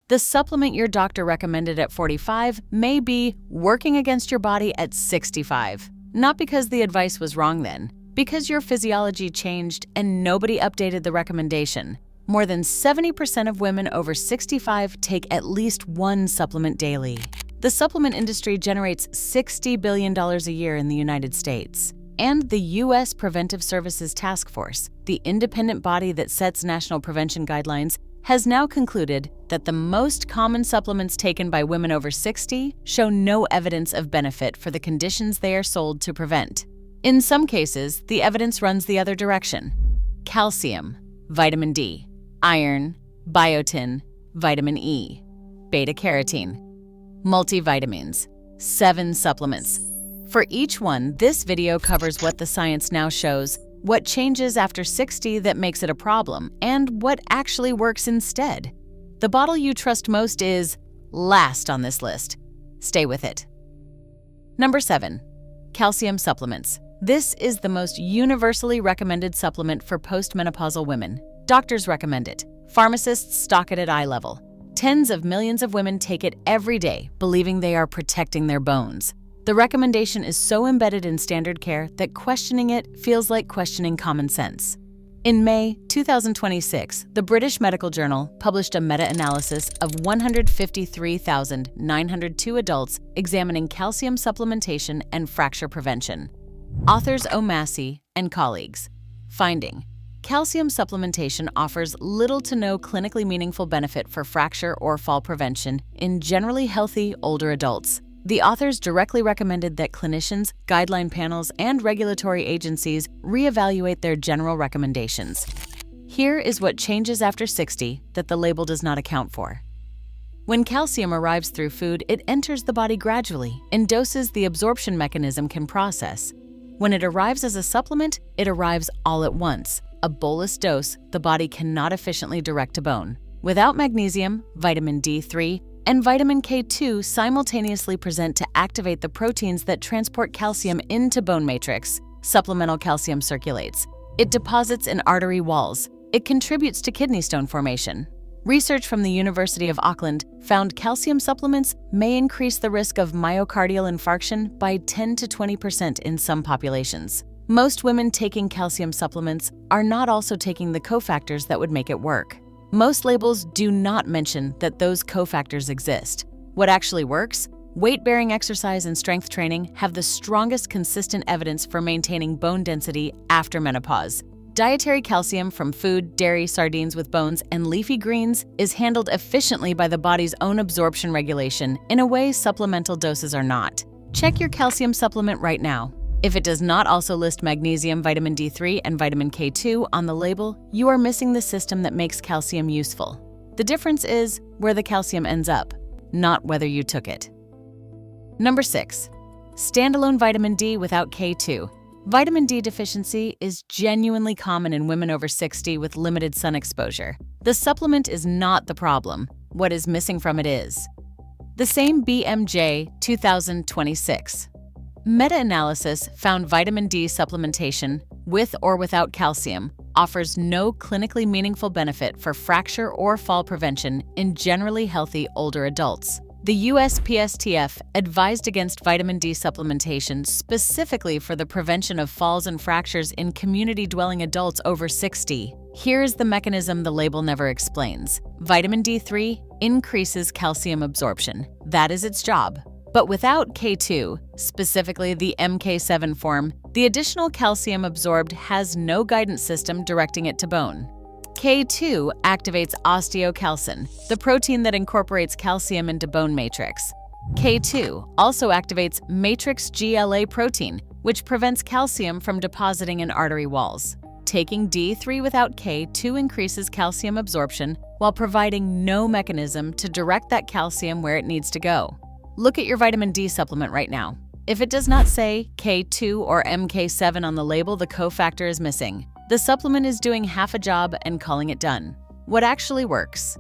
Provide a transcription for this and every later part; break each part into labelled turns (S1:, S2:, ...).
S1: The supplement your doctor recommended at 45 may be working against your body at 65. Not because the advice was wrong then, because your physiology changed and nobody updated the recommendation. More than 70% of women over 65 take at least one supplement daily. The supplement industry generates $60 billion a year in the United States. And the U.S. Preventive Services Task Force, the independent body that sets national prevention guidelines, has now concluded that the most common supplements taken by women over 60 show no evidence of benefit for the conditions they are sold to prevent. In some cases, the evidence runs the other direction. Calcium, vitamin D, iron, biotin, vitamin E, beta-carotene, multivitamins, 7 supplements. For each one, this video covers what the science now shows, what changes after 60 that makes it a problem, and what actually works instead. The bottle you trust most is last on this list. Stay with it. Number 7. Calcium supplements. This is the most universally recommended supplement for postmenopausal women. Doctors recommend it. Pharmacists stock it at eye level. Tens of millions of women take it every day, believing they are protecting their bones. The recommendation is so embedded in standard care that questioning it feels like questioning common sense. In May 2026, the British Medical Journal published a meta-analysis of 153,902 adults examining calcium supplementation and fracture prevention. Authors O'Massey and colleagues. Finding: calcium supplementation offers little to no clinically meaningful benefit for fracture or fall prevention in generally healthy older adults. The authors directly recommended that clinicians, guideline panels, and regulatory agencies reevaluate their general recommendations. Here is what changes after 60 that the label does not account for. When calcium arrives through food, it enters the body gradually in doses the absorption mechanism can process. When it arrives as a supplement, it arrives all at once, a bolus dose the body cannot efficiently direct to bone. Without magnesium, vitamin D3, and vitamin K2 simultaneously present to activate the proteins that transport calcium into bone matrix. Supplemental calcium circulates. It deposits in artery walls. It contributes to kidney stone formation. Research from the University of Auckland found calcium supplements may increase the risk of myocardial infarction by 10 to 20% in some populations. Most women taking calcium supplements are not also taking the cofactors that would make it work. Most labels do not mention that those cofactors exist. What actually works? Weight-bearing exercise and strength training have the strongest consistent evidence for maintaining bone density after menopause. Dietary calcium from food, dairy, sardines with bones, and leafy greens is handled efficiently by the body's own absorption regulation in a way supplemental doses are not. Check your calcium supplement right now. If it does not also list magnesium, vitamin D3, and vitamin K2 on the label, you are missing the system that makes calcium useful. The difference is where the calcium ends up, not whether you took it. Number 6. Standalone vitamin D without K2. Vitamin D deficiency is genuinely common in women over 60 with limited sun exposure. The supplement is not the problem. What is missing from it is. The same BMJ 2026. Meta-analysis found vitamin D supplementation, with or without calcium, offers no clinically meaningful benefit for fracture or fall prevention in generally healthy older adults. The USPSTF advised against vitamin D supplementation specifically for the prevention of falls and fractures in community-dwelling adults over 60. Here is the mechanism the label never explains. Vitamin D3 increases calcium absorption. That is its job. But without K2, specifically the MK7 form, the additional calcium absorbed has no guidance system directing it to bone. K2 activates osteocalcin, the protein that incorporates calcium into bone matrix. K2 also activates matrix GLA protein, which prevents calcium from depositing in artery walls. Taking D3 without K2 increases calcium absorption while providing no mechanism to direct that calcium where it needs to go. Look at your vitamin D supplement right now. If it does not say K2 or MK7 on the label, the cofactor is missing. The supplement is doing half a job and calling it done. What actually works?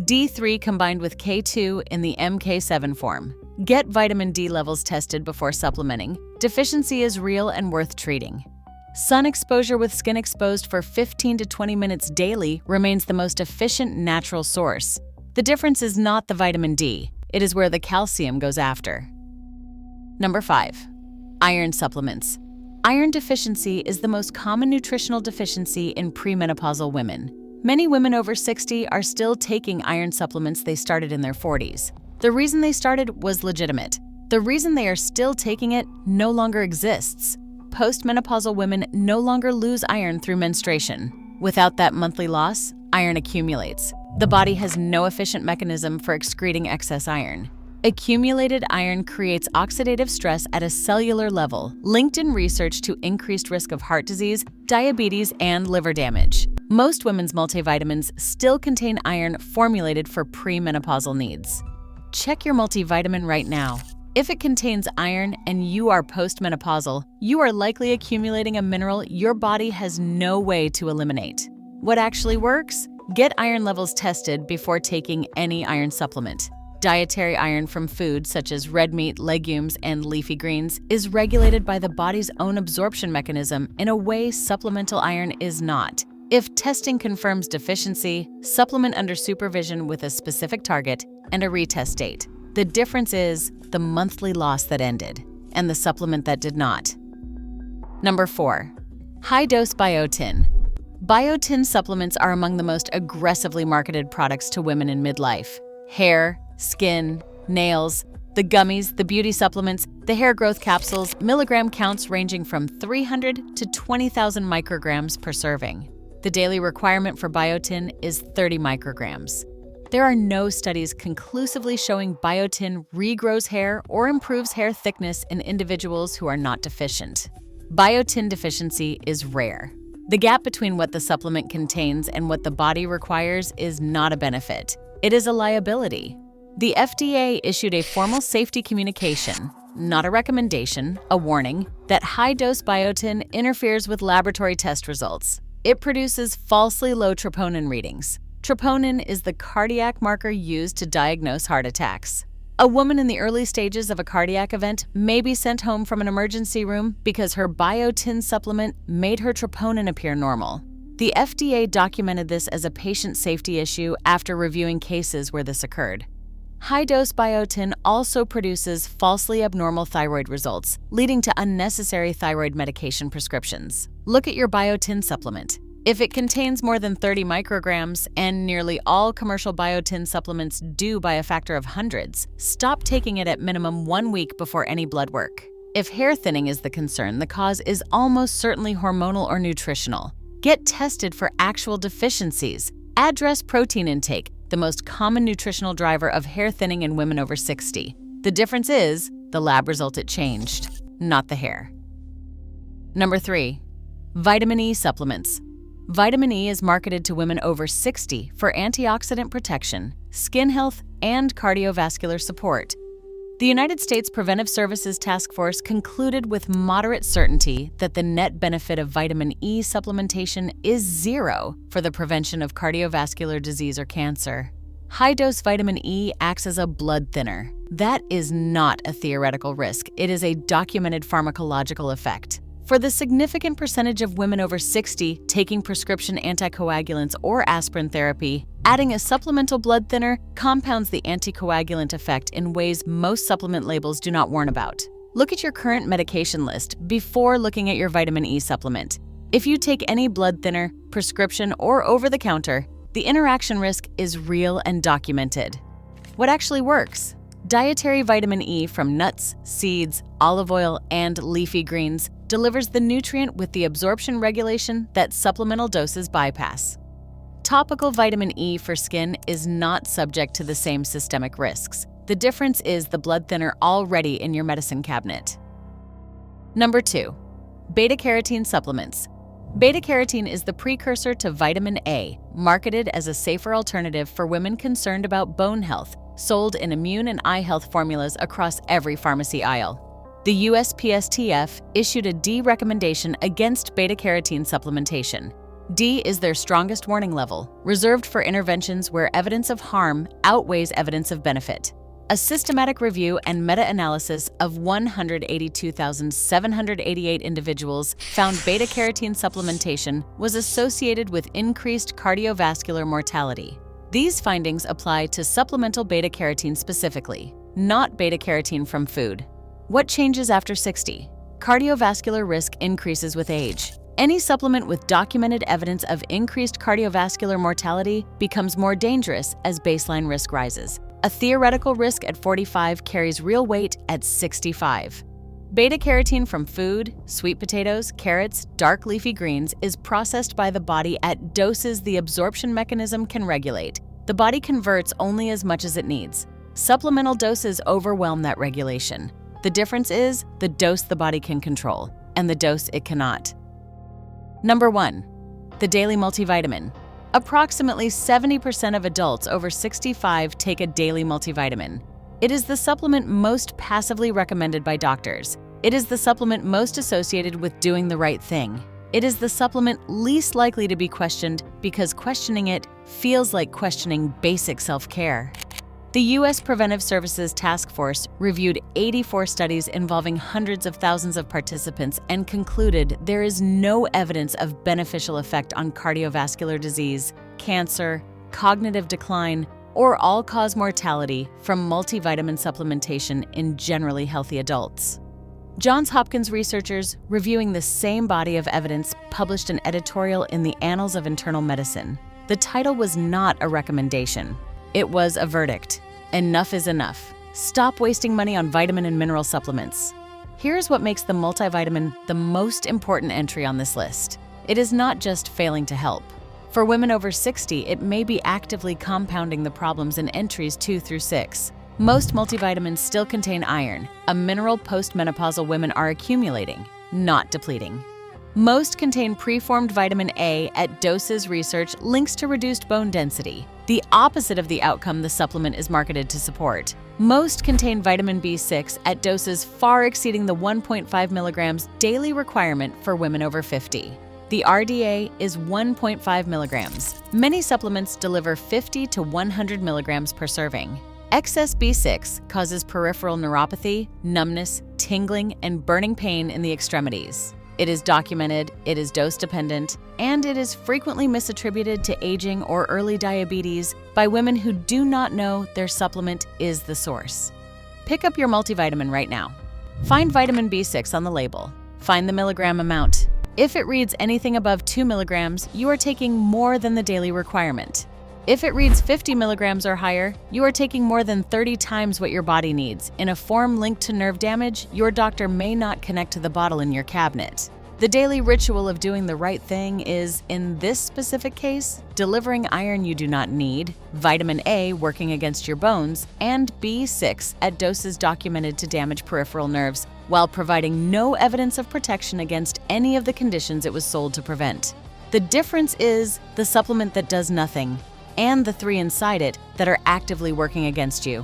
S1: D3 combined with K2 in the MK7 form. Get vitamin D levels tested before supplementing. Deficiency is real and worth treating. Sun exposure with skin exposed for 15 to 20 minutes daily remains the most efficient natural source. The difference is not the vitamin D, it is where the calcium goes after. Number 5. Iron supplements. Iron deficiency is the most common nutritional deficiency in premenopausal women. Many women over 60 are still taking iron supplements they started in their 40s. The reason they started was legitimate. The reason they are still taking it no longer exists. Postmenopausal women no longer lose iron through menstruation. Without that monthly loss, iron accumulates. The body has no efficient mechanism for excreting excess iron. Accumulated iron creates oxidative stress at a cellular level, linked in research to increased risk of heart disease, diabetes, and liver damage. Most women's multivitamins still contain iron formulated for premenopausal needs. Check your multivitamin right now. If it contains iron and you are postmenopausal, you are likely accumulating a mineral your body has no way to eliminate. What actually works? Get iron levels tested before taking any iron supplement. Dietary iron from foods such as red meat, legumes, and leafy greens is regulated by the body's own absorption mechanism in a way supplemental iron is not. If testing confirms deficiency, supplement under supervision with a specific target and a retest date. The difference is the monthly loss that ended and the supplement that did not. Number 4. High-dose biotin. Biotin supplements are among the most aggressively marketed products to women in midlife. Hair, skin, nails, the gummies, the beauty supplements, the hair growth capsules, milligram counts ranging from 300 to 20,000 micrograms per serving. The daily requirement for biotin is 30 micrograms. There are no studies conclusively showing biotin regrows hair or improves hair thickness in individuals who are not deficient. Biotin deficiency is rare. The gap between what the supplement contains and what the body requires is not a benefit. It is a liability. The FDA issued a formal safety communication, not a recommendation, a warning, that high-dose biotin interferes with laboratory test results. It produces falsely low troponin readings. Troponin is the cardiac marker used to diagnose heart attacks. A woman in the early stages of a cardiac event may be sent home from an emergency room because her biotin supplement made her troponin appear normal. The FDA documented this as a patient safety issue after reviewing cases where this occurred. High-dose biotin also produces falsely abnormal thyroid results, leading to unnecessary thyroid medication prescriptions. Look at your biotin supplement. If it contains more than 30 micrograms, and nearly all commercial biotin supplements do by a factor of hundreds, stop taking it at minimum 1 week before any blood work. If hair thinning is the concern, the cause is almost certainly hormonal or nutritional. Get tested for actual deficiencies. Address protein intake, the most common nutritional driver of hair thinning in women over 60. The difference is the lab result it changed, not the hair. Number 3. Vitamin E supplements. Vitamin E is marketed to women over 60 for antioxidant protection, skin health, and cardiovascular support. The United States Preventive Services Task Force concluded with moderate certainty that the net benefit of vitamin E supplementation is zero for the prevention of cardiovascular disease or cancer. High-dose vitamin E acts as a blood thinner. That is not a theoretical risk, it is a documented pharmacological effect. For the significant percentage of women over 60 taking prescription anticoagulants or aspirin therapy, adding a supplemental blood thinner compounds the anticoagulant effect in ways most supplement labels do not warn about. Look at your current medication list before looking at your vitamin E supplement. If you take any blood thinner, prescription, or over-the-counter, the interaction risk is real and documented. What actually works? Dietary vitamin E from nuts, seeds, olive oil, and leafy greens delivers the nutrient with the absorption regulation that supplemental doses bypass. Topical vitamin E for skin is not subject to the same systemic risks. The difference is the blood thinner already in your medicine cabinet. Number 2. Beta-carotene supplements. Beta-carotene is the precursor to vitamin A, marketed as a safer alternative for women concerned about bone health, sold in immune and eye health formulas across every pharmacy aisle. The USPSTF issued a D recommendation against beta-carotene supplementation. D is their strongest warning level, reserved for interventions where evidence of harm outweighs evidence of benefit. A systematic review and meta-analysis of 182,788 individuals found beta-carotene supplementation was associated with increased cardiovascular mortality. These findings apply to supplemental beta-carotene specifically, not beta-carotene from food. What changes after 60? Cardiovascular risk increases with age. Any supplement with documented evidence of increased cardiovascular mortality becomes more dangerous as baseline risk rises. A theoretical risk at 45 carries real weight at 65. Beta-carotene from food, sweet potatoes, carrots, dark leafy greens is processed by the body at doses the absorption mechanism can regulate. The body converts only as much as it needs. Supplemental doses overwhelm that regulation. The difference is the dose the body can control and the dose it cannot. Number 1. The daily multivitamin. Approximately 70% of adults over 65 take a daily multivitamin. It is the supplement most passively recommended by doctors. It is the supplement most associated with doing the right thing. It is the supplement least likely to be questioned because questioning it feels like questioning basic self-care. The U.S. Preventive Services Task Force reviewed 84 studies involving hundreds of thousands of participants and concluded there is no evidence of beneficial effect on cardiovascular disease, cancer, cognitive decline, or all-cause mortality from multivitamin supplementation in generally healthy adults. Johns Hopkins researchers reviewing the same body of evidence published an editorial in the Annals of Internal Medicine. The title was not a recommendation. It was a verdict. Enough is enough. Stop wasting money on vitamin and mineral supplements. Here's what makes the multivitamin the most important entry on this list. It is not just failing to help. For women over 60, it may be actively compounding the problems in entries 2 through 6. Most multivitamins still contain iron, a mineral postmenopausal women are accumulating, not depleting. Most contain preformed vitamin A at doses research links to reduced bone density, the opposite of the outcome the supplement is marketed to support. Most contain vitamin B6 at doses far exceeding the 1.5 milligrams daily requirement for women over 50. The RDA is 1.5 milligrams. Many supplements deliver 50 to 100 milligrams per serving. Excess B6 causes peripheral neuropathy, numbness, tingling, and burning pain in the extremities. It is documented, it is dose-dependent, and it is frequently misattributed to aging or early diabetes by women who do not know their supplement is the source. Pick up your multivitamin right now. Find vitamin B6 on the label. Find the milligram amount. If it reads anything above 2 milligrams, you are taking more than the daily requirement. If it reads 50 milligrams or higher, you are taking more than 30 times what your body needs. In a form linked to nerve damage, your doctor may not connect to the bottle in your cabinet. The daily ritual of doing the right thing is, in this specific case, delivering iron you do not need, vitamin A working against your bones, and B6 at doses documented to damage peripheral nerves, while providing no evidence of protection against any of the conditions it was sold to prevent. The difference is the supplement that does nothing, and the 3 inside it that are actively working against you.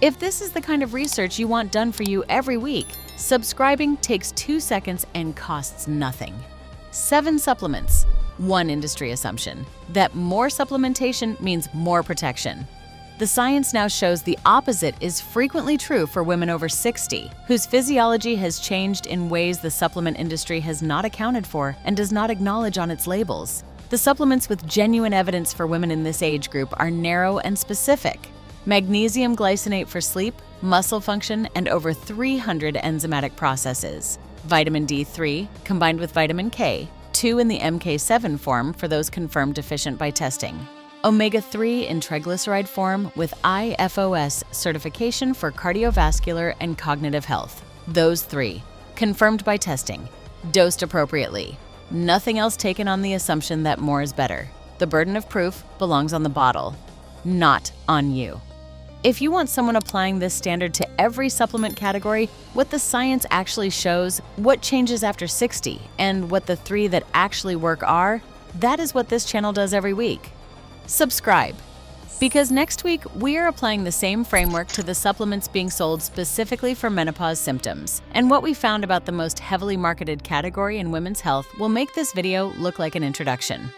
S1: If this is the kind of research you want done for you every week, subscribing takes 2 seconds and costs nothing. 7 supplements. 1 industry assumption, that more supplementation means more protection. The science now shows the opposite is frequently true for women over 60, whose physiology has changed in ways the supplement industry has not accounted for and does not acknowledge on its labels. The supplements with genuine evidence for women in this age group are narrow and specific. Magnesium glycinate for sleep, muscle function, and over 300 enzymatic processes. Vitamin D3 combined with vitamin K, 2 in the MK7 form for those confirmed deficient by testing. Omega-3 in triglyceride form with IFOS certification for cardiovascular and cognitive health. Those 3, confirmed by testing, dosed appropriately. Nothing else taken on the assumption that more is better. The burden of proof belongs on the bottle, not on you. If you want someone applying this standard to every supplement category, what the science actually shows, what changes after 60, and what the 3 that actually work are, that is what this channel does every week. Subscribe, because next week we are applying the same framework to the supplements being sold specifically for menopause symptoms. And what we found about the most heavily marketed category in women's health will make this video look like an introduction.